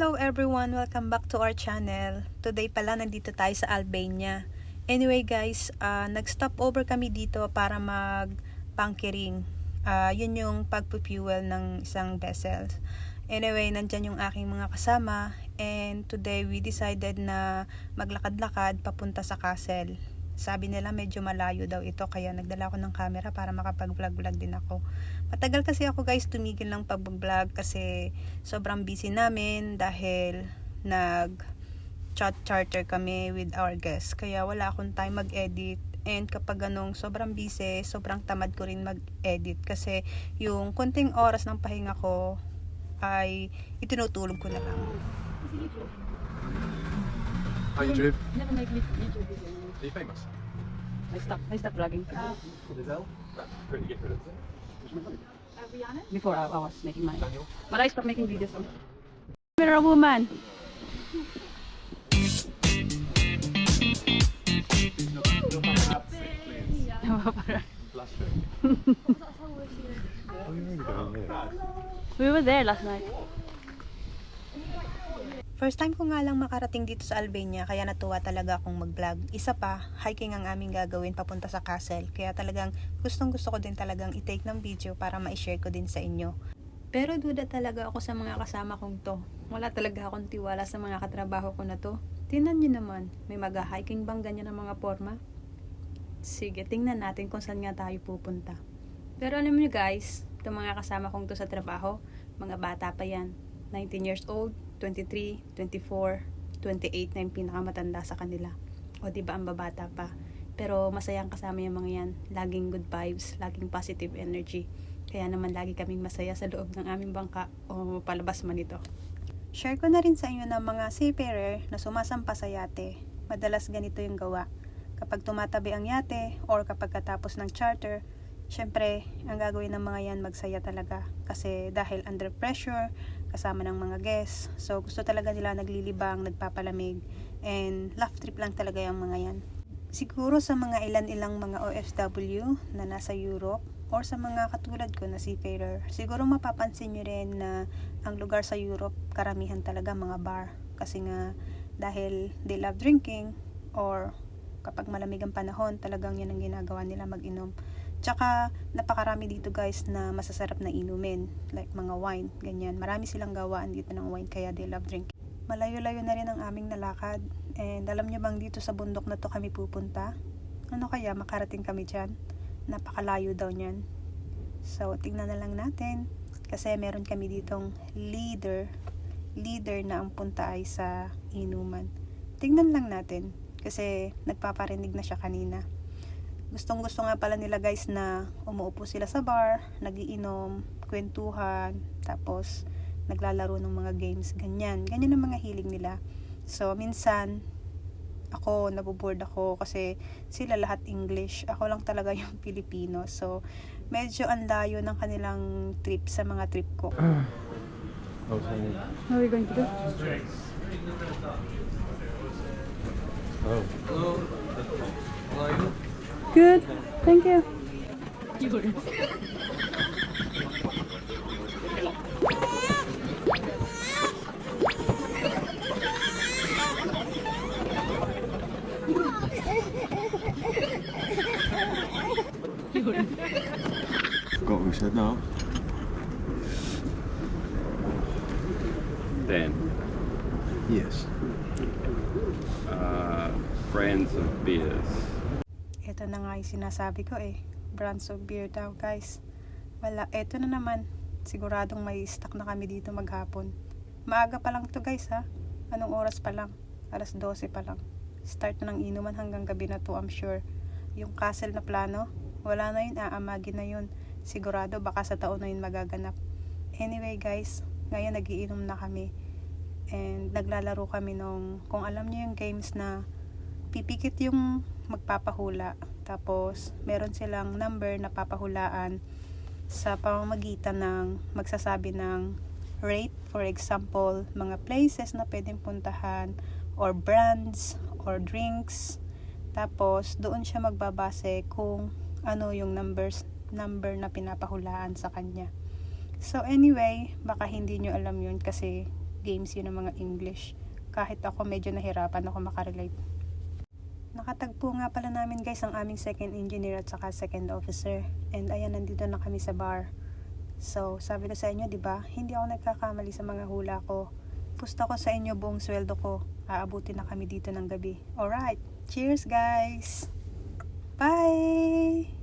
Hello everyone! Welcome back to our channel. Today pala nandito tayo sa Albania. Anyway guys, nag-stop over kami dito para mag-bunkering. Yun yung pagpufuel ng isang vessel. Anyway, nandyan yung aking mga kasama. And today we decided na maglakad-lakad papunta sa castle. Sabi nila medyo malayo daw ito, kaya nagdala ako ng camera para makapag-vlog-vlog din ako. Matagal kasi ako guys tumigil ng pag-vlog kasi sobrang busy namin dahil nag-charter kami with our guests. Kaya wala akong time mag-edit. And kapag sobrang busy, sobrang tamad ko rin mag-edit kasi yung konting oras ng pahinga ko ay itinutulog ko na lang. Hi, YouTube. Never make YouTube video. Are you famous? I stopped vlogging. Giselle? Pretty get rid of it. Rihanna? Before I was making money. Daniel? But I stopped making videos. Mirror woman. We were there last night. First time ko nga lang makarating dito sa Albania, kaya natuwa talaga akong mag-vlog. Isa pa, hiking ang aming gagawin papunta sa castle, kaya talagang gustong gusto ko din talagang i-take ng video para ma-share ko din sa inyo. Pero duda talaga ako sa mga kasama kong to. Wala talaga akong tiwala sa mga katrabaho ko na to. Tingnan nyo naman, may mag-hiking bang ganyan ng mga forma? Sige, tingnan natin kung saan nga tayo pupunta. Pero alam nyo guys, itong mga kasama kong to sa trabaho, mga bata pa yan. 19 years old, 23, 24, 28 na yung pinakamatanda sa kanila. O diba ang babata pa. Pero masayang kasama yung mga yan. Laging good vibes, laging positive energy. Kaya naman lagi kaming masaya sa loob ng aming bangka o palabas man ito. Share ko na rin sa inyo ng mga seafarer na sumasampa sa yate. Madalas ganito yung gawa. Kapag tumatabi ang yate or kapag katapos ng charter, syempre, ang gagawin ng mga yan magsaya talaga. Kasi dahil under pressure, kasama ng mga guests. So, gusto talaga nila naglilibang, nagpapalamig. And laugh trip lang talaga yung mga yan. Siguro sa mga ilan-ilang mga OFW na nasa Europe or sa mga katulad ko na seafarer, siguro mapapansin nyo rin na ang lugar sa Europe, karamihan talaga mga bar. Kasi nga, dahil they love drinking or kapag malamig ang panahon, talagang yan ang ginagawa nila mag-inom. Tsaka, napakarami dito guys na masasarap na inumin. Like mga wine, ganyan. Marami silang gawaan dito ng wine, kaya they love drinking. Malayo-layo na rin ang aming nalakad. And alam nyo bang dito sa bundok na to kami pupunta? Ano kaya makarating kami dyan? Napakalayo daw nyan. So, tingnan na lang natin. Kasi meron kami ditong leader na ang punta ay sa inuman. Tingnan lang natin. Kasi nagpaparinig na siya kanina. Gustong gusto nga pala nila guys na umuupo sila sa bar, nagiinom, kwentuhan, tapos naglalaro ng mga games, ganyan ang mga hiling nila. So minsan ako naboboard ako kasi sila lahat English, ako lang talaga yung Pilipino. So medyo ang layo ng kanilang trip sa mga trip ko. What are we going to do? Good. Thank you. Forgot what we said now. Dan, Yes. brands of beers. Ito na nga yung sinasabi ko brands of beer daw guys. Wala, eto na naman. Siguradong may stock na kami dito maghapon. Maaga pa lang to guys ha. Anong oras pa lang? Alas 12 pa lang. Start na ng inuman hanggang gabi na to, I'm sure. Yung castle na plano, wala na yun, aamagin na yun. Sigurado baka sa taon na yun magaganap. Anyway guys, ngayon nagiinom na kami. And naglalaro kami kung alam niyo yung games na pipikit yung magpapahula. Tapos, meron silang number na papahulaan sa pamamagitan ng magsasabi ng rate. For example, mga places na pwedeng puntahan or brands or drinks. Tapos, doon siya magbabase kung ano yung number na pinapahulaan sa kanya. So, anyway, baka hindi nyo alam yun kasi games yun ng mga English. Kahit ako medyo nahirapan ako makarelate. Nakatagpo nga pala namin guys ang aming second engineer at saka second officer. And ayan, nandito na kami sa bar. So, sabi ko sa inyo, 'di ba? Hindi ako nagkakamali sa mga hula ko. Pusta ko sa inyo buong sweldo ko. Aabutin na kami dito ng gabi. Alright, cheers guys! Bye!